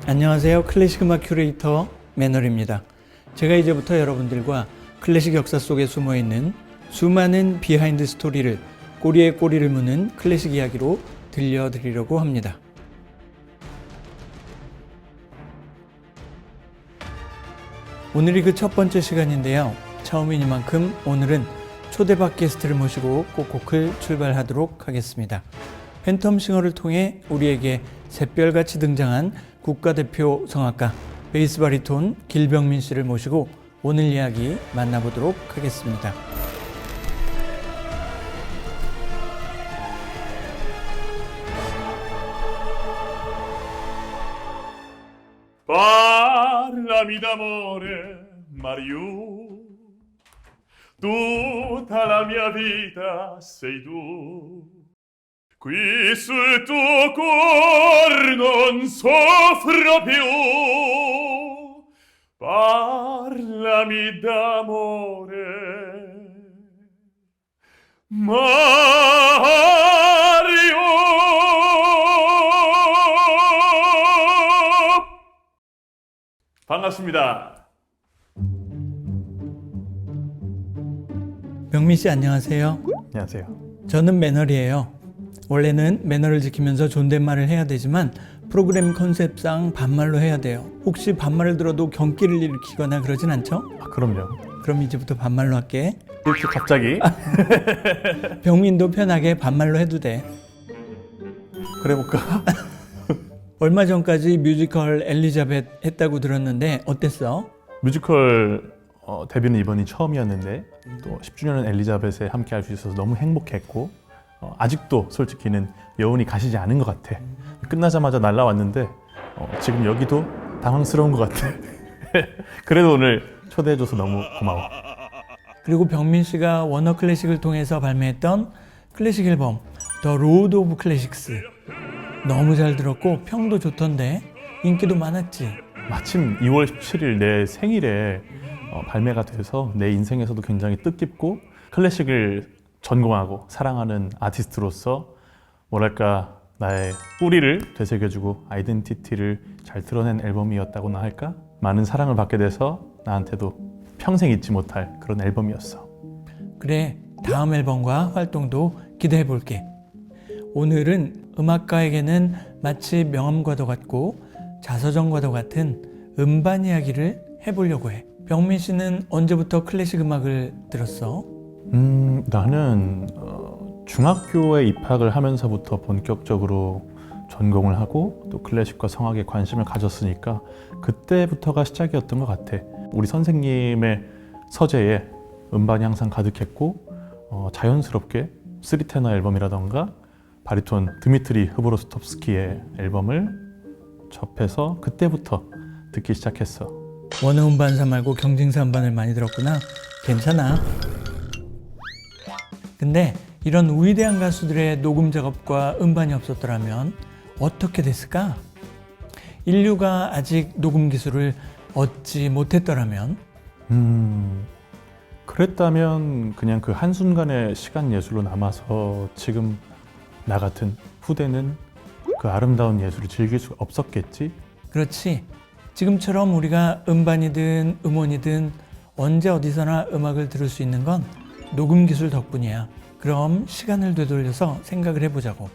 안녕하세요. 클래식 음악 큐레이터 매널입니다. 제가 이제부터 여러분들과 클래식 역사 속에 숨어있는 수많은 비하인드 스토리를 꼬리에 꼬리를 무는 클래식 이야기로 들려드리려고 합니다. 오늘이 그 첫 번째 시간인데요. 처음이니만큼 오늘은 초대박 게스트를 모시고 꼭꼭을 출발하도록 하겠습니다. 팬텀 싱어를 통해 우리에게 샛별같이 등장한 국가대표 성악가 베이스 바리톤 길병민 씨를 모시고 오늘 이야기 만나보도록 하겠습니다. Parlami d'amore, Mario, tutta la mia vita sei tu. Qui sul tuo cuor non soffro più. Parlami d'amore, Mario. 반갑습니다. 병민 씨 안녕하세요. 안녕하세요. 저는 매널이에요. 원래는 매너를 지키면서 존댓말을 해야 되지만 프로그램 컨셉상 반말로 해야 돼요. 혹시 반말을 들어도 경기를 일으키거나 그러진 않죠? 그럼요. 그럼 이제부터 반말로 할게. 이렇게 갑자기? 병민도 편하게 반말로 해도 돼. 그래 볼까? 얼마 전까지 뮤지컬 엘리자벳 했다고 들었는데 어땠어? 뮤지컬 데뷔는 이번이 처음이었는데 또 10주년 엘리자벳에 함께 할 수 있어서 너무 행복했고 아직도 솔직히는 여운이 가시지 않은 것 같아. 끝나자마자 날라왔는데 지금 여기도 당황스러운 것 같아. 그래도 오늘 초대해줘서 너무 고마워. 그리고 병민 씨가 워너 클래식을 통해서 발매했던 클래식 앨범 더 로드 오브 클래식스 너무 잘 들었고 평도 좋던데 인기도 많았지. 마침 2월 17일 내 생일에 발매가 돼서 내 인생에서도 굉장히 뜻깊고 클래식을 전공하고 사랑하는 아티스트로서 뭐랄까 나의 뿌리를 되새겨주고 아이덴티티를 잘 드러낸 앨범이었다고나 할까? 많은 사랑을 받게 돼서 나한테도 평생 잊지 못할 그런 앨범이었어. 그래, 다음 앨범과 활동도 기대해 볼게. 오늘은 음악가에게는 마치 명함과도 같고 자서전과도 같은 음반 이야기를 해보려고 해. 병민 씨는 언제부터 클래식 음악을 들었어? 나는 중학교에 입학을 하면서부터 본격적으로 전공을 하고 또 클래식과 성악에 관심을 가졌으니까 그때부터가 시작이었던 것 같아. 우리 선생님의 서재에 음반이 항상 가득했고 자연스럽게 쓰리테너 앨범이라던가 바리톤 드미트리 흐보로스톱스키의 앨범을 접해서 그때부터 듣기 시작했어. 원어 음반사 말고 경쟁사 음반을 많이 들었구나. 괜찮아. 근데 이런 위대한 가수들의 녹음 작업과 음반이 없었더라면 어떻게 됐을까? 인류가 아직 녹음 기술을 얻지 못했더라면? 그랬다면 그냥 그 한순간의 시간 예술로 남아서 지금 나 같은 후대는 그 아름다운 예술을 즐길 수 없었겠지? 그렇지. 지금처럼 우리가 음반이든 음원이든 언제 어디서나 음악을 들을 수 있는 건 녹음 기술 덕분이야. 그럼 시간을 되돌려서 생각을 해보자고.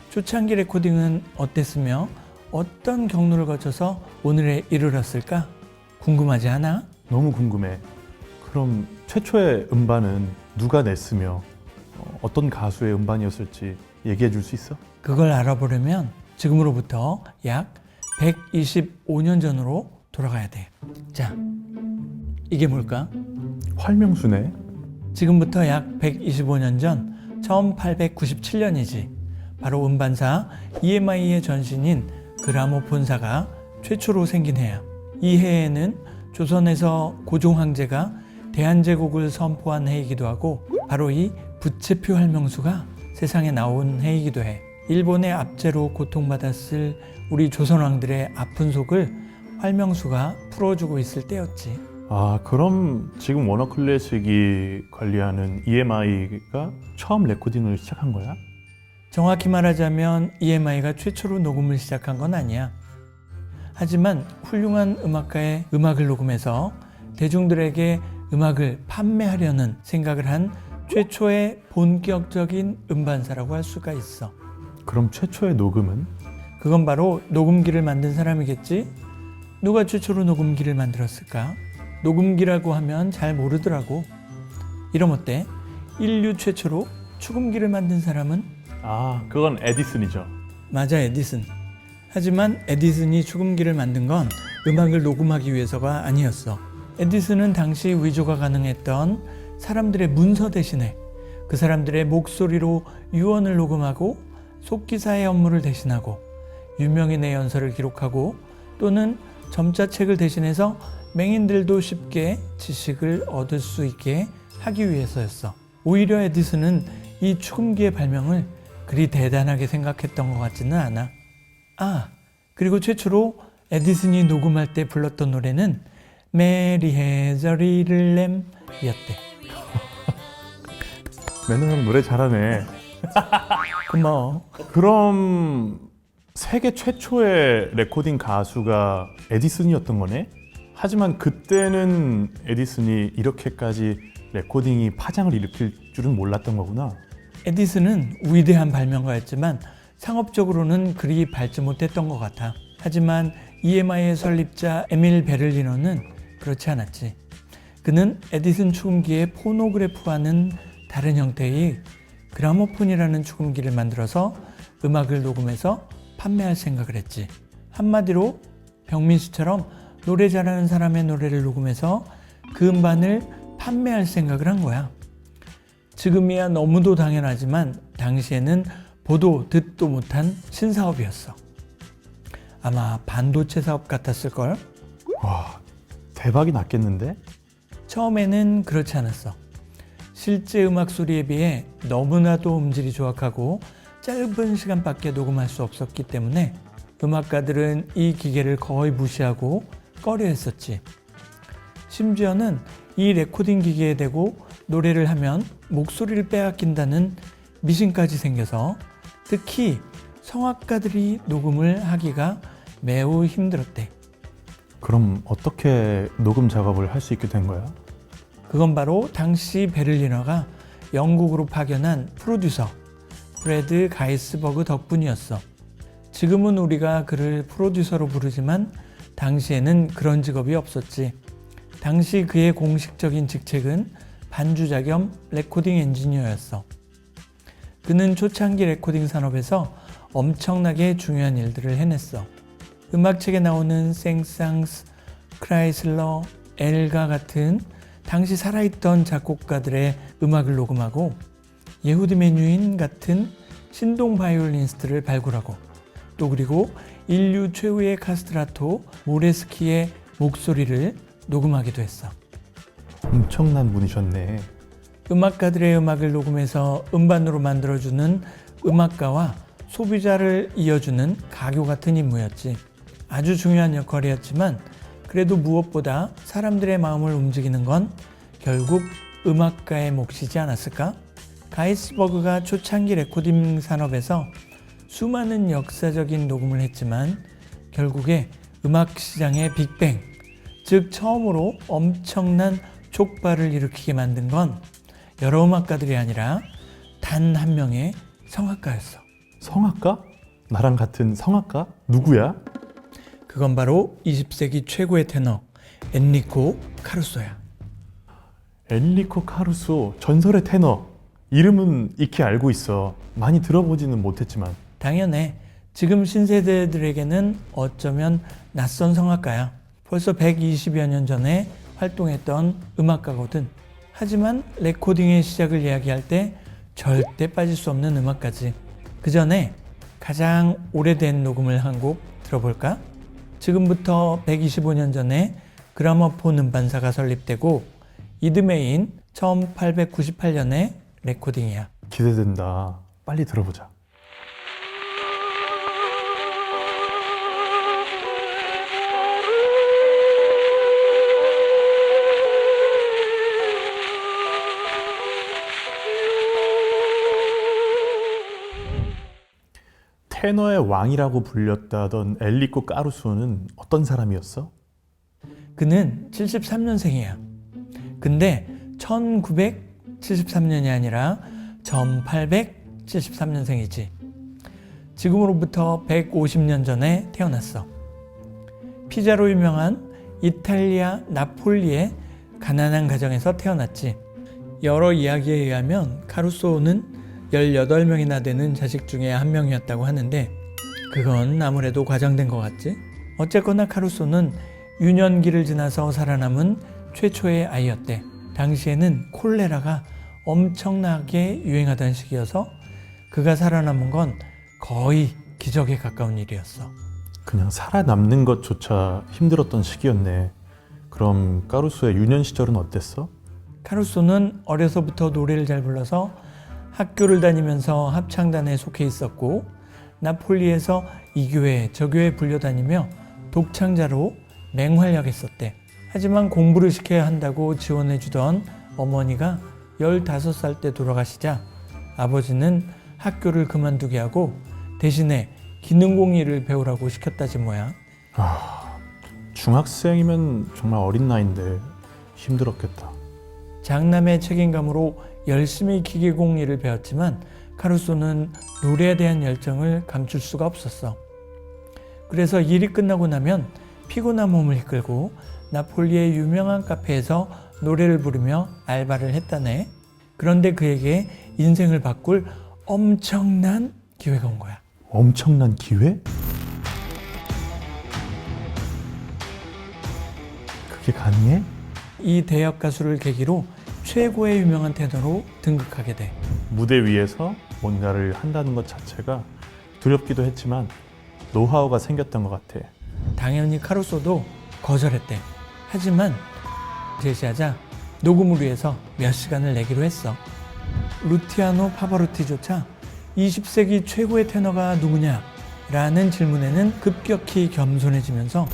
초창기 레코딩은 어땠으며 어떤 경로를 거쳐서 오늘에 이르렀을까? 궁금하지 않아? 너무 궁금해. 그럼 최초의 음반은 누가 냈으며 어떤 가수의 음반이었을지 얘기해 줄 수 있어? 그걸 알아보려면 지금으로부터 약 125년 전으로 돌아가야 돼. 자, 이게 뭘까? 활명수네. 지금부터 약 125년 전 1897년이지. 바로 음반사 EMI의 전신인 그라모폰사가 최초로 생긴 해야. 이 해에는 조선에서 고종 황제가 대한제국을 선포한 해이기도 하고 바로 이 부채표 활명수가 세상에 나온 해이기도 해. 일본의 압제로 고통받았을 우리 조선왕들의 아픈 속을 활명수가 풀어주고 있을 때였지. 그럼 지금 워너 클래식이 관리하는 EMI가 처음 레코딩을 시작한 거야? 정확히 말하자면 EMI가 최초로 녹음을 시작한 건 아니야. 하지만 훌륭한 음악가의 음악을 녹음해서 대중들에게 음악을 판매하려는 생각을 한 최초의 본격적인 음반사라고 할 수가 있어. 그럼 최초의 녹음은? 그건 바로 녹음기를 만든 사람이겠지? 누가 최초로 녹음기를 만들었을까? 녹음기라고 하면 잘 모르더라고. 이럼 어때? 인류 최초로 축음기를 만든 사람은? 아, 그건 에디슨이죠. 맞아, 에디슨. 하지만 에디슨이 축음기를 만든 건 음악을 녹음하기 위해서가 아니었어. 에디슨은 당시 위조가 가능했던 사람들의 문서 대신에 그 사람들의 목소리로 유언을 녹음하고 속기사의 업무를 대신하고 유명인의 연설을 기록하고 또는 점자책을 대신해서 맹인들도 쉽게 지식을 얻을 수 있게 하기 위해서였어. 오히려 에디슨은 이 축음기의 발명을 그리 대단하게 생각했던 것 같지는 않아. 아, 그리고 최초로 에디슨이 녹음할 때 불렀던 노래는 메리 해저 리틀 램이었대. 매너 형 노래 잘하네. 고마워. 그럼 세계 최초의 레코딩 가수가 에디슨이었던 거네? 하지만 그때는 에디슨이 이렇게까지 레코딩이 파장을 일으킬 줄은 몰랐던 거구나. 에디슨은 위대한 발명가였지만 상업적으로는 그리 밝지 못했던 것 같아. 하지만 EMI의 설립자 에밀 베를리너는 그렇지 않았지. 그는 에디슨 축음기의 포노그래프와는 다른 형태의 그라모폰이라는 축음기를 만들어서 음악을 녹음해서 판매할 생각을 했지. 한마디로 병민수처럼 노래 잘하는 사람의 노래를 녹음해서 그 음반을 판매할 생각을 한 거야. 지금이야 너무도 당연하지만 당시에는 보도 듣도 못한 신사업이었어. 아마 반도체 사업 같았을걸? 와, 대박이 났겠는데? 처음에는 그렇지 않았어. 실제 음악 소리에 비해 너무나도 음질이 조악하고 짧은 시간밖에 녹음할 수 없었기 때문에 음악가들은 이 기계를 거의 무시하고 꺼려했었지. 심지어는 이 레코딩 기계에 대고 노래를 하면 목소리를 빼앗긴다는 미신까지 생겨서 특히 성악가들이 녹음을 하기가 매우 힘들었대. 그럼 어떻게 녹음 작업을 할 수 있게 된 거야? 그건 바로 당시 베를리너가 영국으로 파견한 프로듀서 프레드 가이스버그 덕분이었어. 지금은 우리가 그를 프로듀서로 부르지만 당시에는 그런 직업이 없었지. 당시 그의 공식적인 직책은 반주자 겸 레코딩 엔지니어였어. 그는 초창기 레코딩 산업에서 엄청나게 중요한 일들을 해냈어. 음악책에 나오는 생상스, 크라이슬러, 엘가 같은 당시 살아있던 작곡가들의 음악을 녹음하고 예후디 메뉴인 같은 신동 바이올리니스트를 발굴하고 또 그리고 인류 최후의 카스트라토 모레스키의 목소리를 녹음하기도 했어. 엄청난 분이셨네. 음악가들의 음악을 녹음해서 음반으로 만들어주는 음악가와 소비자를 이어주는 가교 같은 임무였지. 아주 중요한 역할이었지만 그래도 무엇보다 사람들의 마음을 움직이는 건 결국 음악가의 몫이지 않았을까? 가이스버그가 초창기 레코딩 산업에서 수많은 역사적인 녹음을 했지만 결국에 음악 시장의 빅뱅, 즉 처음으로 엄청난 촉발을 일으키게 만든 건 여러 음악가들이 아니라 단 한 명의 성악가였어. 성악가? 나랑 같은 성악가? 누구야? 그건 바로 20세기 최고의 테너 엔리코 카루소야. 엔리코 카루소, 전설의 테너. 이름은 익히 알고 있어. 많이 들어보지는 못했지만. 당연해. 지금 신세대들에게는 어쩌면 낯선 성악가야. 벌써 120여 년 전에 활동했던 음악가거든. 하지만 레코딩의 시작을 이야기할 때 절대 빠질 수 없는 음악가지. 그 전에 가장 오래된 녹음을 한 곡 들어볼까? 지금부터 125년 전에 그라모폰 음반사가 설립되고 이듬해인 1898년의 레코딩이야. 기대된다. 빨리 들어보자. 테너의 왕이라고 불렸다던 엘리코 까루소는 어떤 사람이었어? 그는 73년생이야. 근데 1973년이 아니라 1873년생이지. 지금으로부터 150년 전에 태어났어. 피자로 유명한 이탈리아 나폴리의 가난한 가정에서 태어났지. 여러 이야기에 의하면 카루소는 18명이나 되는 자식 중에 한 명이었다고 하는데 그건 아무래도 과장된 것 같지? 어쨌거나 카루소는 유년기를 지나서 살아남은 최초의 아이였대. 당시에는 콜레라가 엄청나게 유행하던 시기여서 그가 살아남은 건 거의 기적에 가까운 일이었어. 그냥 살아남는 것조차 힘들었던 시기였네. 그럼 까루소의 유년 시절은 어땠어? 카루소는 어려서부터 노래를 잘 불러서 학교를 다니면서 합창단에 속해 있었고 나폴리에서 이 교회 저 교회 불려다니며 독창자로 맹활약했었대. 하지만 공부를 시켜야 한다고 지원해주던 어머니가 15살 때 돌아가시자 아버지는 학교를 그만두게 하고 대신에 기능공예를 배우라고 시켰다지 뭐야. 중학생이면 정말 어린 나이인데 힘들었겠다. 장남의 책임감으로 열심히 기계공예를 배웠지만 카루소는 노래에 대한 열정을 감출 수가 없었어. 그래서 일이 끝나고 나면 피곤한 몸을 이끌고 나폴리의 유명한 카페에서 노래를 부르며 알바를 했다네. 그런데 그에게 인생을 바꿀 엄청난 기회가 온 거야. 엄청난 기회? 그게 가능해? 이 대역 가수를 계기로 최고의 유명한 테너로 등극하게 돼. 무대 위에서 뭔가를 한다는 것 자체가 두렵기도 했지만 노하우가 생겼던 것 같아. 당연히 카루소도 거절했대. 하지만 제시하자 녹음을 위해서 몇 시간을 내기로 했어. 루티아노 파바로티조차 20세기 최고의 테너가 누구냐? 라는 질문에는 급격히 겸손해지면서